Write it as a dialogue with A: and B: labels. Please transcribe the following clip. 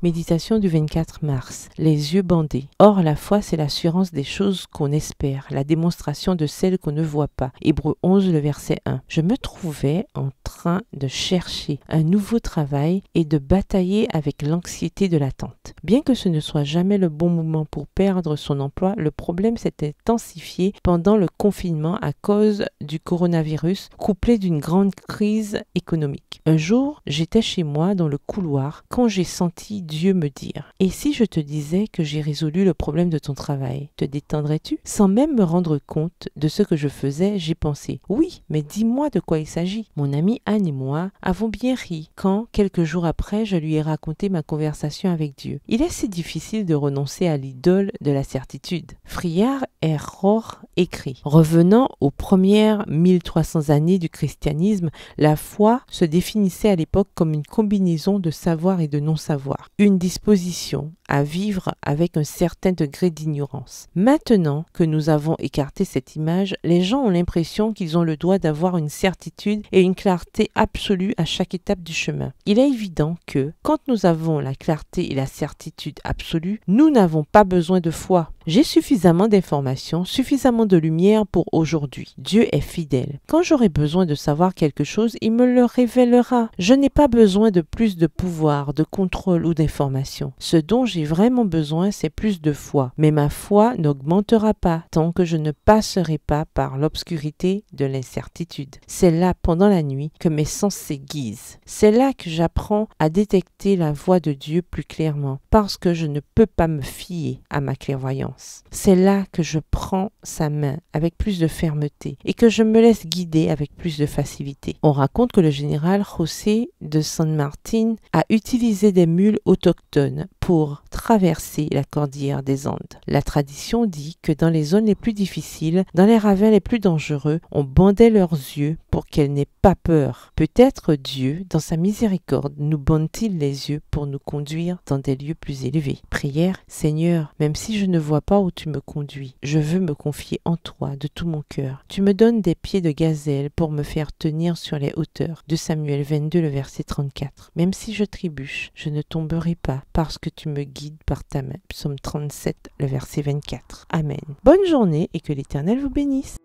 A: Méditation du 24 mars. Les yeux bandés. Or, la foi, c'est l'assurance des choses qu'on espère, la démonstration de celles qu'on ne voit pas. Hébreux 11, le verset 1. Je me trouvais en train de chercher un nouveau travail et de batailler avec l'anxiété de l'attente. Bien que ce ne soit jamais le bon moment pour perdre son emploi, le problème s'est intensifié pendant le confinement à cause du coronavirus, couplé d'une grande crise économique. Un jour, j'étais chez moi dans le couloir quand j'ai senti Dieu me dire « Et si je te disais que j'ai résolu le problème de ton travail, te détendrais-tu » Sans même me rendre compte de ce que je faisais, j'ai pensé « Oui, mais dis-moi de quoi il s'agit ». Mon amie Anne et moi avons bien ri quand, quelques jours après, je lui ai raconté ma conversation avec Dieu. Il est si difficile de renoncer à l'idole de la certitude. Friar Error écrit « Revenant aux premières 1300 années du christianisme, la foi se définissait à l'époque comme une combinaison de savoir et de non-savoir, une disposition à vivre avec un certain degré d'ignorance. Maintenant que nous avons écarté cette image, les gens ont l'impression qu'ils ont le droit d'avoir une certitude et une clarté absolue à chaque étape du chemin. Il est évident que, quand nous avons la clarté et la certitude absolue, nous n'avons pas besoin de foi. J'ai suffisamment d'informations, suffisamment de lumière pour aujourd'hui. Dieu est fidèle. Quand j'aurai besoin de savoir quelque chose, il me le révélera. Je n'ai pas besoin de plus de pouvoir, de contrôle ou d'information. Ce dont j'ai vraiment besoin, c'est plus de foi. Mais ma foi n'augmentera pas tant que je ne passerai pas par l'obscurité de l'incertitude. C'est là, pendant la nuit, que mes sens s'aiguisent. C'est là que j'apprends à détecter la voix de Dieu plus clairement, parce que je ne peux pas me fier à ma clairvoyance. C'est là que je prends sa main avec plus de fermeté et que je me laisse guider avec plus de facilité. On raconte que le général José de San Martín a utilisé des mules autochtones pour traverser la cordillère des Andes. La tradition dit que dans les zones les plus difficiles, dans les ravins les plus dangereux, on bandait leurs yeux pour qu'elles n'aient pas peur. Peut-être Dieu, dans sa miséricorde, nous bande-t-il les yeux pour nous conduire dans des lieux plus élevés. Prière, Seigneur, même si je ne vois pas où tu me conduis, je veux me confier en toi de tout mon cœur. Tu me donnes des pieds de gazelle pour me faire tenir sur les hauteurs. De Samuel 22, le verset 34. Même si je trébuche, je ne tomberai pas parce que tu me guides par ta main. Psaume 37, le verset 24. Amen. Bonne journée et que l'Éternel vous bénisse.